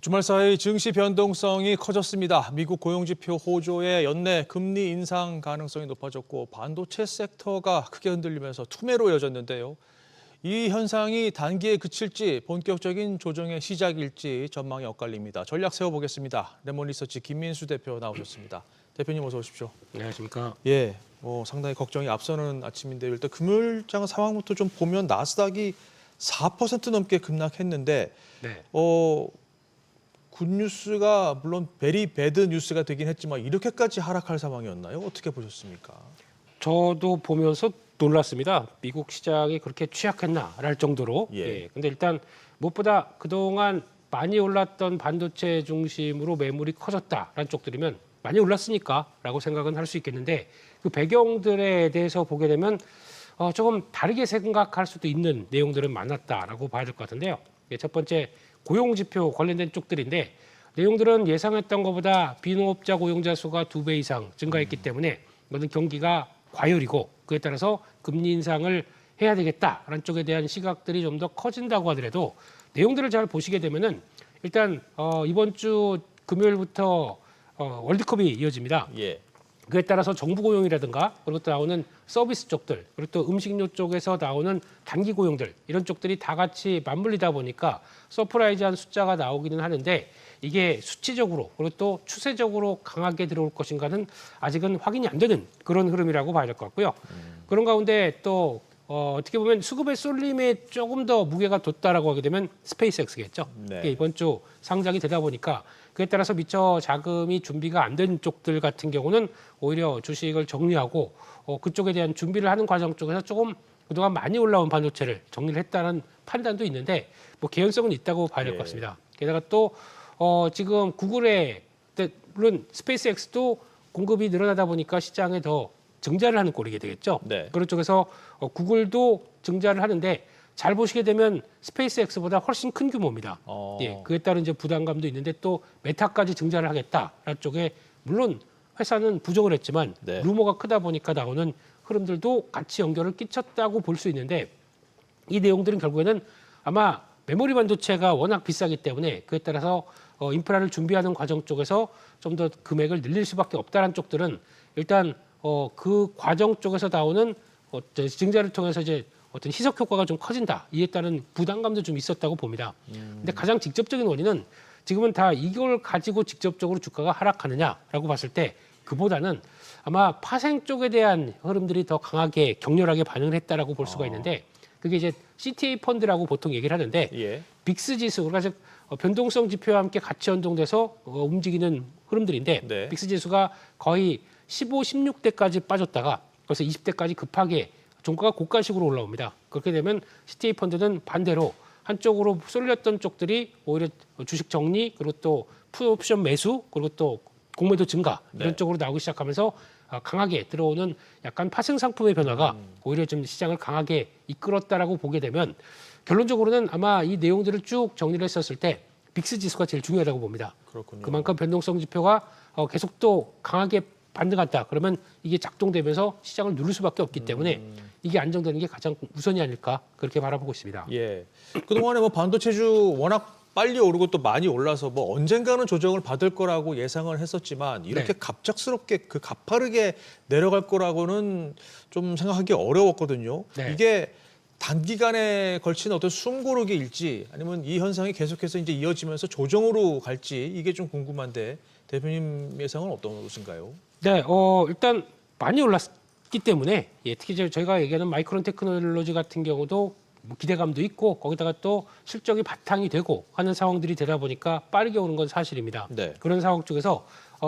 주말 사이 증시 변동성이 커졌습니다. 미국 고용지표 호조의 연내 금리 인상 가능성이 높아졌고 반도체 섹터가 크게 흔들리면서 투매로 이어졌는데요. 이 현상이 단기에 그칠지 본격적인 조정의 시작일지 전망이 엇갈립니다. 전략 세워보겠습니다. 레몬리서치 김민수 대표 나오셨습니다. 대표님 어서 오십시오. 안녕하십니까. 예, 상당히 걱정이 앞서는 아침인데요. 일단 금요일장 상황부터 좀 보면 나스닥이 4% 넘게 급락했는데 네. 굿뉴스가 물론 베리 배드 뉴스가 되긴 했지만 이렇게까지 하락할 상황이었나요? 어떻게 보셨습니까? 저도 보면서 놀랐습니다. 미국 시장이 그렇게 취약했나랄 정도로. 예. 근데 일단 무엇보다 그동안 많이 올랐던 반도체 중심으로 매물이 커졌다라는 쪽들이면 많이 올랐으니까라고 생각은 할 수 있겠는데 그 배경들에 대해서 보게 되면 조금 다르게 생각할 수도 있는 내용들은 많았다라고 봐야 될 것 같은데요. 첫 번째 고용지표 관련된 쪽들인데 내용들은 예상했던 것보다 비농업자 고용자 수가 2배 이상 증가했기 때문에 이것은 경기가 과열이고 그에 따라서 금리 인상을 해야 되겠다라는 쪽에 대한 시각들이 좀 더 커진다고 하더라도 내용들을 잘 보시게 되면은 일단 이번 주 금요일부터 월드컵이 이어집니다. 예. 그에 따라서 정부 고용이라든가 그리고 또 나오는 서비스 쪽들 그리고 또 음식료 쪽에서 나오는 단기 고용들 이런 쪽들이 다 같이 맞물리다 보니까 서프라이즈한 숫자가 나오기는 하는데 이게 수치적으로 그리고 또 추세적으로 강하게 들어올 것인가는 아직은 확인이 안 되는 그런 흐름이라고 봐야 될 것 같고요. 그런 가운데 또 어떻게 보면 수급의 쏠림에 조금 더 무게가 뒀다라고 하게 되면 스페이스X겠죠. 네. 이게 이번 주 상장이 되다 보니까 그에 따라서 미처 자금이 준비가 안 된 쪽들 같은 경우는 오히려 주식을 정리하고 그쪽에 대한 준비를 하는 과정 쪽에서 조금 그동안 많이 올라온 반도체를 정리를 했다는 판단도 있는데 뭐 개연성은 있다고 봐야 될 것 같습니다. 게다가 또 지금 구글의 물론 스페이스X도 공급이 늘어나다 보니까 시장에 더 증자를 하는 꼴이게 되겠죠. 네. 그런 쪽에서 구글도 증자를 하는데 잘 보시게 되면 스페이스X보다 훨씬 큰 규모입니다. 예, 그에 따른 이제 부담감도 있는데 또 메타까지 증자를 하겠다라는 쪽에 물론 회사는 부정을 했지만 네. 루머가 크다 보니까 나오는 흐름들도 같이 연결을 끼쳤다고 볼 수 있는데 이 내용들은 결국에는 아마 메모리 반도체가 워낙 비싸기 때문에 그에 따라서 인프라를 준비하는 과정 쪽에서 좀 더 금액을 늘릴 수밖에 없다는 쪽들은 일단 그 과정 쪽에서 나오는 증자를 통해서 이제 어떤 희석 효과가 좀 커진다. 이에 따른 부담감도 좀 있었다고 봅니다. 근데 가장 직접적인 원인은 지금은 다 이걸 가지고 직접적으로 주가가 하락하느냐라고 봤을 때 그보다는 아마 파생 쪽에 대한 흐름들이 더 강하게 격렬하게 반응을 했다라고 볼 수가 있는데 그게 이제 CTA 펀드라고 보통 얘기를 하는데 예. 빅스 지수 그러니까 즉 변동성 지표와 함께 같이 연동돼서 움직이는 흐름들인데 네. 빅스 지수가 거의 15, 16대까지 빠졌다가 그래서 20대까지 급하게 종가가 고가식으로 올라옵니다. 그렇게 되면 CTA 펀드는 반대로 한쪽으로 쏠렸던 쪽들이 오히려 주식 정리 그리고 또 풋옵션 매수 그리고 또 공매도 증가 이런 네. 쪽으로 나오기 시작하면서 강하게 들어오는 약간 파생 상품의 변화가 오히려 좀 시장을 강하게 이끌었다라고 보게 되면 결론적으로는 아마 이 내용들을 쭉 정리를 했었을 때 빅스 지수가 제일 중요하다고 봅니다. 그렇군요. 그만큼 변동성 지표가 계속 또 강하게 반등한다. 그러면 이게 작동되면서 시장을 누를 수밖에 없기 때문에 이게 안정되는 게 가장 우선이 아닐까 그렇게 바라보고 있습니다. 예. 그동안에 반도체주 워낙 빨리 오르고 또 많이 올라서 언젠가는 조정을 받을 거라고 예상을 했었지만 이렇게 네. 갑작스럽게 가파르게 내려갈 거라고는 좀 생각하기 어려웠거든요. 네. 이게 단기간에 걸친 어떤 숨고르기일지 아니면 이 현상이 계속해서 이제 이어지면서 조정으로 갈지 이게 좀 궁금한데 대표님 예상은 어떠신가요? 네, 일단 많이 올랐기 때문에 특히 저희가 얘기하는 마이크론 테크놀로지 같은 경우도 뭐 기대감도 있고 거기다가 또 실적이 바탕이 되고 하는 상황들이 되다 보니까 빠르게 오는 건 사실입니다. 네. 그런 상황 쪽에서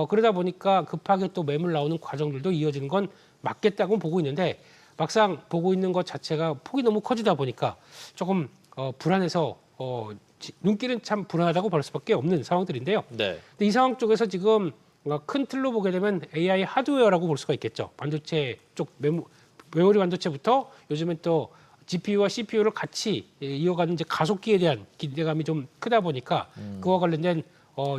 그러다 보니까 급하게 또 매물 나오는 과정들도 이어지는 건 맞겠다고 보고 있는데 막상 보고 있는 것 자체가 폭이 너무 커지다 보니까 조금 불안해서 눈길은 참 불안하다고 볼 수밖에 없는 상황들인데요. 네. 근데 이 상황 쪽에서 지금 큰 틀로 보게 되면 AI 하드웨어라고 볼 수가 있겠죠. 반도체 쪽 메모리 반도체부터 요즘엔 또 GPU와 CPU를 같이 이어가는 이제 가속기에 대한 기대감이 좀 크다 보니까 그와 관련된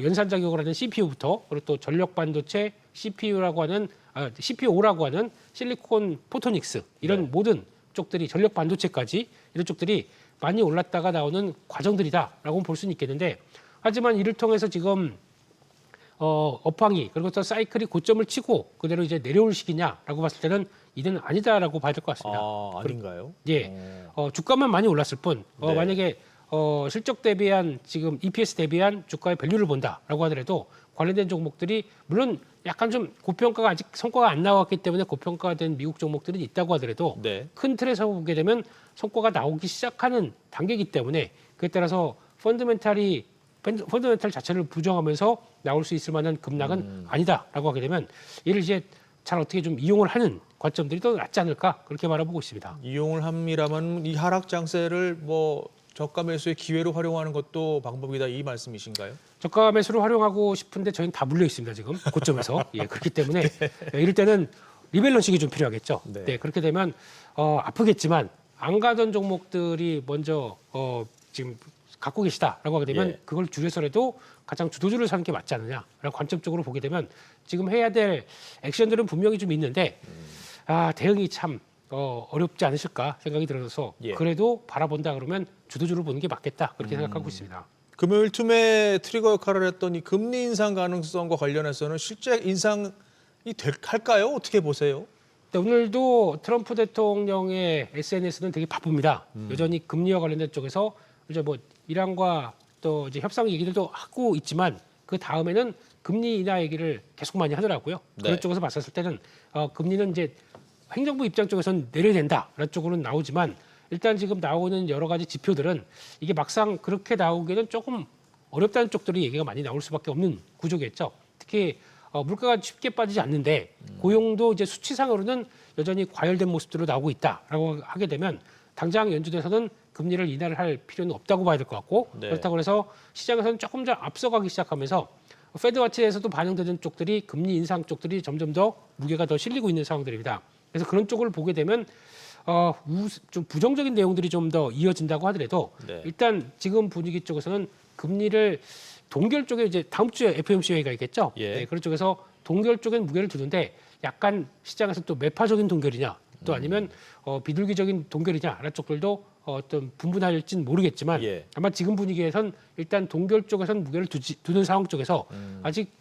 연산 자격을 하는 CPU부터 그리고 또 전력 반도체 CPU라고 하는 CPO라고 하는 실리콘 포토닉스 이런 네. 모든 쪽들이 전력 반도체까지 이런 쪽들이 많이 올랐다가 나오는 과정들이다라고 볼 수는 있겠는데 하지만 이를 통해서 지금 업황이 그리고 또 사이클이 고점을 치고 그대로 이제 내려올 시기냐라고 봤을 때는 이는 아니다라고 봐야 될 것 같습니다. 아닌가요? 예, 주가만 많이 올랐을 뿐 네. 만약에 실적 대비한 지금 EPS 대비한 주가의 밸류를 본다라고 하더라도 관련된 종목들이 물론 약간 좀 고평가가 아직 성과가 안 나왔기 때문에 고평가된 미국 종목들은 있다고 하더라도 네. 큰 틀에서 보게 되면 성과가 나오기 시작하는 단계이기 때문에 그에 따라서 펀더멘탈 자체를 부정하면서 나올 수 있을 만한 급락은 아니다라고 하게 되면 이를 이제 잘 어떻게 좀 이용을 하는 관점들이 더 낫지 않을까 그렇게 바라보고 있습니다. 이용을 함이라면 이 하락 장세를 뭐 저가 매수의 기회로 활용하는 것도 방법이다 이 말씀이신가요? 저가 매수를 활용하고 싶은데 저희는 다 물려 있습니다 지금 고점에서. 예, 그렇기 때문에 이럴 때는 리밸런싱이 좀 필요하겠죠. 네. 네, 그렇게 되면 아프겠지만 안 가던 종목들이 먼저 지금 갖고 계시다라고 하게 되면 예. 그걸 줄여서라도 가장 주도주를 사는 게 맞지 않느냐라고 관점적으로 보게 되면 지금 해야 될 액션들은 분명히 좀 있는데 대응이 참 어렵지 않으실까 생각이 들어서 예. 그래도 바라본다 그러면 주도주를 보는 게 맞겠다 그렇게 생각하고 있습니다. 금요일 틈에 트리거 역할을 했던 이 금리 인상 가능성과 관련해서는 실제 인상이 할까요? 어떻게 보세요? 네, 오늘도 트럼프 대통령의 SNS는 되게 바쁩니다. 여전히 금리와 관련된 쪽에서 이제 뭐 이란과 또 이제 협상 얘기들도 하고 있지만 그 다음에는 금리 인하 얘기를 계속 많이 하더라고요. 네. 그런 쪽에서 봤었을 때는 금리는 이제 행정부 입장 쪽에서는 내려야 된다라는 쪽으로는 나오지만 일단 지금 나오는 여러 가지 지표들은 이게 막상 그렇게 나오기에는 조금 어렵다는 쪽들이 얘기가 많이 나올 수밖에 없는 구조겠죠. 특히 물가가 쉽게 빠지지 않는데 고용도 이제 수치상으로는 여전히 과열된 모습들로 나오고 있다라고 하게 되면 당장 연준에서는 금리를 인하를 할 필요는 없다고 봐야 될 것 같고 네. 그렇다고 해서 시장에서는 조금 더 앞서가기 시작하면서 페드와치에서도 반영되는 쪽들이 금리 인상 쪽들이 점점 더 무게가 더 실리고 있는 상황들입니다. 그래서 그런 쪽을 보게 되면 좀 부정적인 내용들이 좀 더 이어진다고 하더라도 네. 일단 지금 분위기 쪽에서는 금리를 동결 쪽에 이제 다음 주에 FOMC 회의가 있겠죠. 예. 네, 그런 쪽에서 동결 쪽엔 무게를 두는데 약간 시장에서 또 매파적인 동결이냐 또 아니면 비둘기적인 동결이냐라는 쪽들도 어떤 분분할지는 모르겠지만 예. 아마 지금 분위기에선 일단 동결 쪽에선 무게를 두는 상황 쪽에서 아직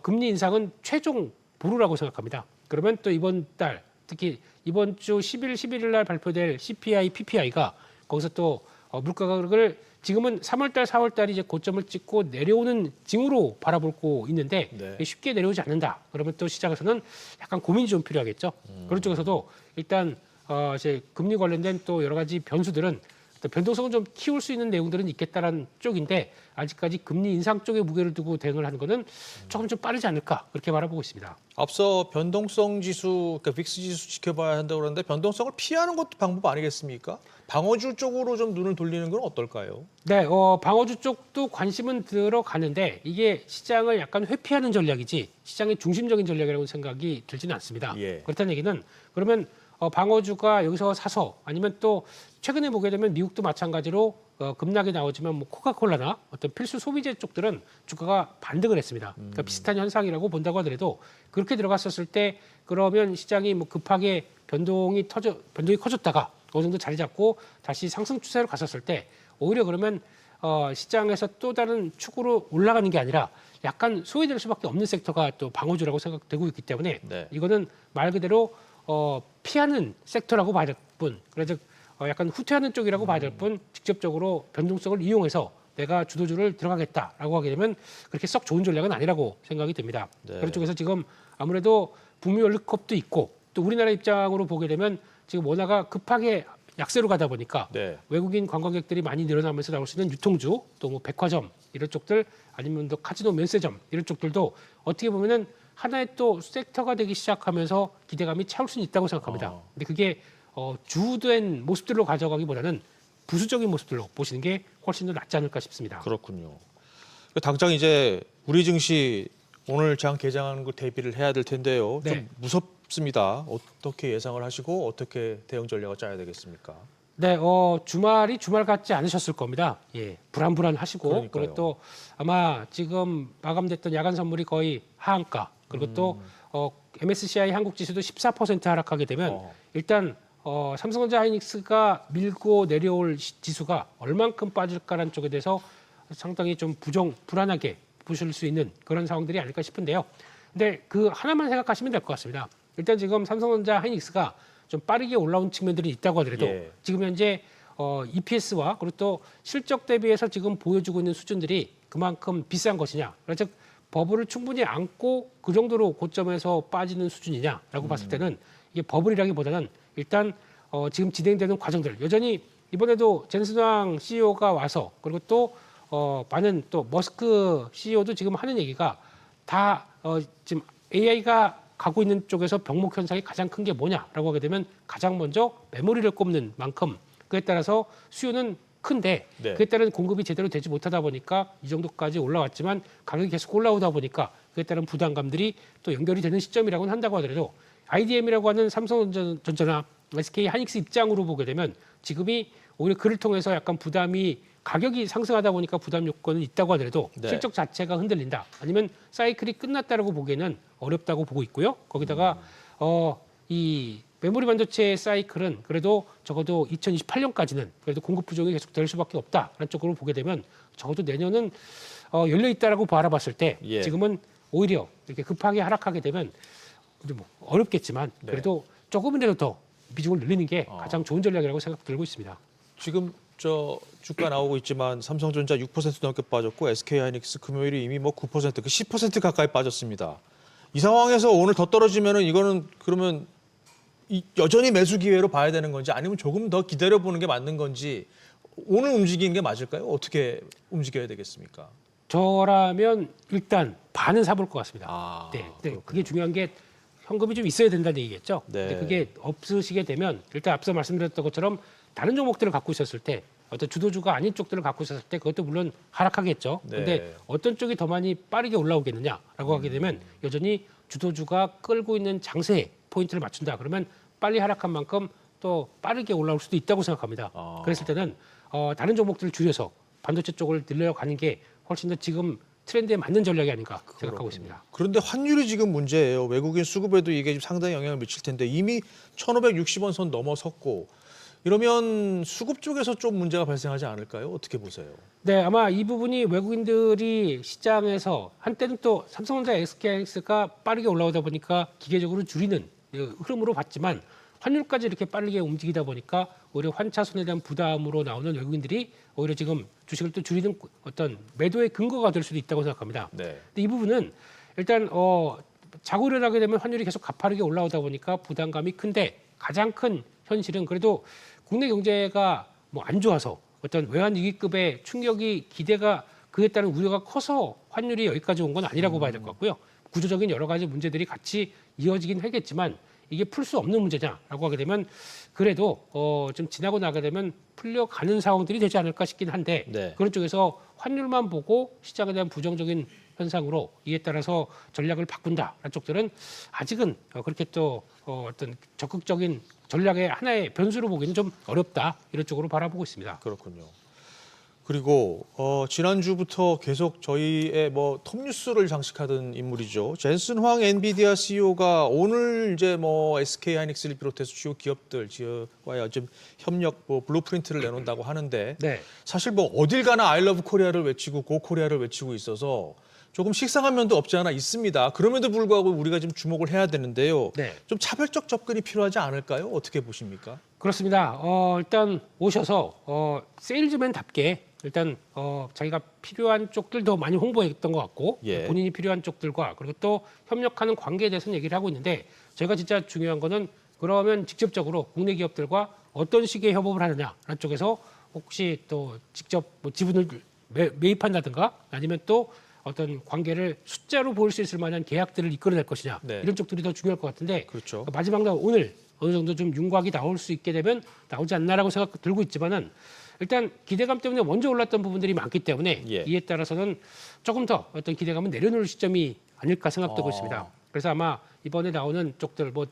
금리 인상은 최종 보루라고 생각합니다. 그러면 또 이번 달 특히 이번 주 10일, 11일 날 발표될 CPI, PPI가 거기서 또 물가를 지금은 3월 달, 4월 달이 이제 고점을 찍고 내려오는 징후로 바라보고 있는데 네. 쉽게 내려오지 않는다. 그러면 또 시장에서는 약간 고민이 좀 필요하겠죠. 그런 쪽에서도 일단 이제 금리 관련된 또 여러 가지 변수들은 또 변동성을 좀 키울 수 있는 내용들은 있겠다라는 쪽인데 아직까지 금리 인상 쪽에 무게를 두고 대응을 하는 것은 조금 좀 빠르지 않을까 그렇게 바라보고 있습니다. 앞서 변동성 지수, 그러니까 빅스 지수 지켜봐야 한다고 그러는데 변동성을 피하는 것도 방법 아니겠습니까? 방어주 쪽으로 좀 눈을 돌리는 건 어떨까요? 네, 방어주 쪽도 관심은 들어가는데 이게 시장을 약간 회피하는 전략이지 시장의 중심적인 전략이라고 생각이 들지는 않습니다. 예. 그렇다는 얘기는 그러면 방어주가 여기서 사서 아니면 또 최근에 보게 되면 미국도 마찬가지로 급락이 나오지만 뭐 코카콜라나 어떤 필수 소비재 쪽들은 주가가 반등을 했습니다. 그러니까 비슷한 현상이라고 본다고 하더라도 그렇게 들어갔었을 때 그러면 시장이 뭐 급하게 변동이 커졌다가 어느 정도 자리 잡고 다시 상승 추세로 갔었을 때 오히려 그러면 시장에서 또 다른 축으로 올라가는 게 아니라 약간 소외될 수밖에 없는 섹터가 또 방어주라고 생각되고 있기 때문에 네. 이거는 말 그대로 피하는 섹터라고 봐야 될 뿐, 그래서 약간 후퇴하는 쪽이라고 봐야 될 뿐, 직접적으로 변동성을 이용해서 내가 주도주를 들어가겠다라고 하게 되면 그렇게 썩 좋은 전략은 아니라고 생각이 됩니다. 네. 그런 쪽에서 지금 아무래도 북미 월드컵도 있고 또 우리나라 입장으로 보게 되면 지금 원화가 급하게 약세로 가다 보니까 네. 외국인 관광객들이 많이 늘어나면서 나올 수 있는 유통주 또 뭐 백화점 이런 쪽들 아니면 또 카지노 면세점 이런 쪽들도 어떻게 보면은 하나의 또 섹터가 되기 시작하면서 기대감이 차올 수는 있다고 생각합니다. 근데 그게 주된 모습들로 가져가기보다는 부수적인 모습들로 보시는 게 훨씬 더 낫지 않을까 싶습니다. 그렇군요. 당장 이제 우리 증시 오늘 장 개장하는 거 대비를 해야 될 텐데요. 네. 좀 무섭습니다. 어떻게 예상을 하시고 어떻게 대응 전략을 짜야 되겠습니까? 네, 주말이 주말 같지 않으셨을 겁니다. 예, 불안불안하시고 그러니까요. 그리고 또 아마 지금 마감됐던 야간 선물이 거의 하한가 그리고 또 MSCI 한국 지수도 14% 하락하게 되면 일단 삼성전자 하이닉스가 밀고 내려올 지수가 얼만큼 빠질까라는 쪽에 대해서 상당히 좀 불안하게 보실 수 있는 그런 상황들이 아닐까 싶은데요. 근데 그 하나만 생각하시면 될 것 같습니다. 일단 지금 삼성전자 하이닉스가 좀 빠르게 올라온 측면들이 있다고 하더라도 예. 지금 현재 EPS와 그리고 또 실적 대비해서 지금 보여주고 있는 수준들이 그만큼 비싼 것이냐, 즉 버블을 충분히 안고 그 정도로 고점에서 빠지는 수준이냐라고 봤을 때는 이게 버블이라기보다는 일단 지금 진행되는 과정들 여전히 이번에도 젠슨왕 CEO가 와서 그리고 또 많은 또 머스크 CEO도 지금 하는 얘기가 다 지금 AI가 가고 있는 쪽에서 병목 현상이 가장 큰 게 뭐냐라고 하게 되면 가장 먼저 메모리를 꼽는 만큼 그에 따라서 수요는 큰데 네. 그에 따른 공급이 제대로 되지 못하다 보니까 이 정도까지 올라왔지만 가격이 계속 올라오다 보니까 그에 따른 부담감들이 또 연결이 되는 시점이라고는 한다고 하더라도 IDM이라고 하는 삼성전자나 SK 하이닉스 입장으로 보게 되면 지금이 오히려 그를 통해서 약간 부담이 가격이 상승하다 보니까 부담 요건은 있다고 하더라도 네. 실적 자체가 흔들린다. 아니면 사이클이 끝났다라고 보기에는 어렵다고 보고 있고요. 거기다가 이 메모리 반도체 사이클은 그래도 적어도 2028년까지는 그래도 공급 부족이 계속 될 수밖에 없다라는 쪽으로 보게 되면 적어도 내년은 열려 있다라고 바라봤을 때 예. 지금은 오히려 이렇게 급하게 하락하게 되면 뭐 어렵겠지만 네. 그래도 조금이라도 더 비중을 늘리는 게 가장 좋은 전략이라고 생각 들고 있습니다. 지금 저 주가 나오고 있지만 삼성전자 6% 넘게 빠졌고 SK 하이닉스 금요일이 이미 뭐 9%, 그 10% 가까이 빠졌습니다. 이 상황에서 오늘 더 떨어지면은 이거는 그러면 여전히 매수 기회로 봐야 되는 건지 아니면 조금 더 기다려 보는 게 맞는 건지 오늘 움직이는 게 맞을까요? 어떻게 움직여야 되겠습니까? 저라면 일단 반은 사볼 것 같습니다. 아, 네, 그게 중요한 게 현금이 좀 있어야 된다는 얘기겠죠. 네. 근데 그게 없으시게 되면 일단 앞서 말씀드렸던 것처럼 다른 종목들을 갖고 있었을 때 어떤 주도주가 아닌 쪽들을 갖고 있었을 때 그것도 물론 하락하겠죠. 네. 근데 어떤 쪽이 더 많이 빠르게 올라오겠느냐라고 하게 되면 여전히 주도주가 끌고 있는 장세에 포인트를 맞춘다. 그러면 빨리 하락한 만큼 또 빠르게 올라올 수도 있다고 생각합니다. 아. 그랬을 때는 다른 종목들을 줄여서 반도체 쪽을 늘려가는 게 훨씬 더 지금 트렌드에 맞는 전략이 아닌가 생각하고 있습니다. 그런데 환율이 지금 문제예요. 외국인 수급에도 이게 지금 상당히 영향을 미칠 텐데 이미 1,560원 선 넘어섰고 이러면 수급 쪽에서 좀 문제가 발생하지 않을까요? 어떻게 보세요? 네, 아마 이 부분이 외국인들이 시장에서 한때는 또 삼성전자 SK하이닉스가 빠르게 올라오다 보니까 기계적으로 줄이는 흐름으로 봤지만 환율까지 이렇게 빠르게 움직이다 보니까 오히려 환차손에 대한 부담으로 나오는 외국인들이 오히려 지금 주식을 또 줄이는 어떤 매도의 근거가 될 수도 있다고 생각합니다. 네. 근데 이 부분은 일단 자고 일어나게 되면 환율이 계속 가파르게 올라오다 보니까 부담감이 큰데 가장 큰 현실은 그래도 국내 경제가 뭐 안 좋아서 어떤 외환 위기급의 충격이 기대가 그에 따른 우려가 커서 환율이 여기까지 온 건 아니라고 봐야 될 것 같고요. 구조적인 여러 가지 문제들이 같이 이어지긴 하겠지만 이게 풀 수 없는 문제냐라고 하게 되면 그래도 좀 지나고 나게 되면 풀려가는 상황들이 되지 않을까 싶긴 한데 네. 그런 쪽에서 환율만 보고 시장에 대한 부정적인 현상으로 이에 따라서 전략을 바꾼다라는 쪽들은 아직은 그렇게 또 어떤 적극적인 전략의 하나의 변수로 보기는 좀 어렵다 이런 쪽으로 바라보고 있습니다. 그렇군요. 그리고 지난주부터 계속 저희의 뭐 톱뉴스를 장식하던 인물이죠. 젠슨 황 엔비디아 CEO가 오늘 이제 뭐 SK 하이닉스를 비롯해서 주요 기업들과의 좀 협력 뭐 블루프린트를 내놓는다고 하는데 네. 사실 뭐 어딜 가나 I love 코리아를 외치고 고 코리아를 외치고 있어서 조금 식상한 면도 없지 않아 있습니다. 그럼에도 불구하고 우리가 좀 주목을 해야 되는데요. 네. 좀 차별적 접근이 필요하지 않을까요? 어떻게 보십니까? 그렇습니다. 일단 오셔서 세일즈맨답게 일단 자기가 필요한 쪽들도 많이 홍보했던 것 같고 예. 본인이 필요한 쪽들과 그리고 또 협력하는 관계에 대해서는 얘기를 하고 있는데 저희가 진짜 중요한 거는 그러면 직접적으로 국내 기업들과 어떤 식의 협업을 하느냐라는 쪽에서 혹시 또 직접 뭐 지분을 매입한다든가 아니면 또 어떤 관계를 숫자로 보일 수 있을 만한 계약들을 이끌어낼 것이냐 네. 이런 쪽들이 더 중요할 것 같은데 그렇죠. 마지막 날 오늘 어느 정도 좀 윤곽이 나올 수 있게 되면 나오지 않나라고 생각 들고 있지만은 일단 기대감 때문에 먼저 올랐던 부분들이 많기 때문에 예. 이에 따라서는 조금 더 어떤 기대감을 내려놓을 시점이 아닐까 생각되고 있습니다. 그래서 아마 이번에 나오는 쪽들 뭐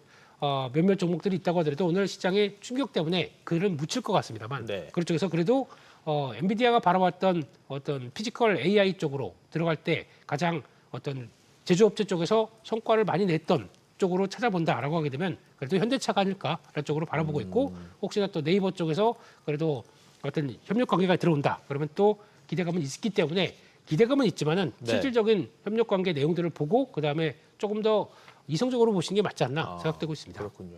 몇몇 종목들이 있다고 하더라도 오늘 시장의 충격 때문에 그를 묻힐 것 같습니다만 네. 그런 쪽에서 그래도 엔비디아가 바라봤던 어떤 피지컬 AI 쪽으로 들어갈 때 가장 어떤 제조업체 쪽에서 성과를 많이 냈던 쪽으로 찾아본다라고 하게 되면 그래도 현대차가 아닐까라는 쪽으로 바라보고 있고 혹시나 또 네이버 쪽에서 그래도 어떤 협력 관계가 들어온다 그러면 또 기대감은 있기 때문에 기대감은 있지만은 네. 실질적인 협력 관계 내용들을 보고 그다음에 조금 더 이성적으로 보시는 게 맞지 않나 생각되고 있습니다. 그렇군요.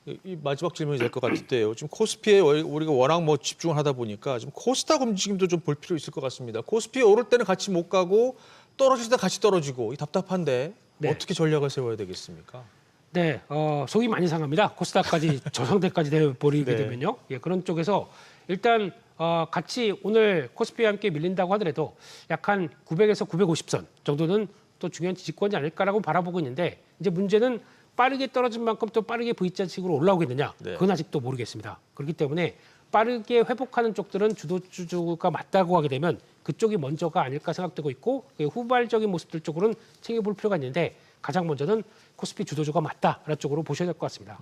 이 마지막 질문이 될 것 같은데요. 지금 코스피에 우리가 워낙 뭐 집중을 하다 보니까 지금 코스닥 움직임도 좀 볼 필요 있을 것 같습니다. 코스피 오를 때는 같이 못 가고 떨어질 때 같이 떨어지고 이 답답한데 네. 어떻게 전략을 세워야 되겠습니까? 네, 속이 많이 상합니다. 코스닥까지 저 상태까지 돼버리게 네. 되면요. 예, 그런 쪽에서 일단 같이 오늘 코스피와 함께 밀린다고 하더라도 약한 900에서 950선 정도는 또 중요한 지지권이 아닐까라고 바라보고 있는데 이제 문제는 빠르게 떨어진 만큼 또 빠르게 V자식으로 올라오겠느냐? 네. 그건 아직도 모르겠습니다. 그렇기 때문에 빠르게 회복하는 쪽들은 주도주가 맞다고 하게 되면 그쪽이 먼저가 아닐까 생각되고 있고 후발적인 모습들 쪽으로는 챙겨볼 필요가 있는데 가장 먼저는 코스피 주도주가 맞다라는 쪽으로 보셔야 될 것 같습니다.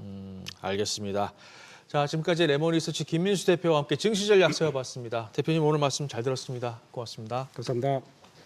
알겠습니다. 자, 지금까지 레몬리서치 김민수 대표와 함께 증시 전략 세워봤습니다. 대표님 오늘 말씀 잘 들었습니다. 고맙습니다. 감사합니다.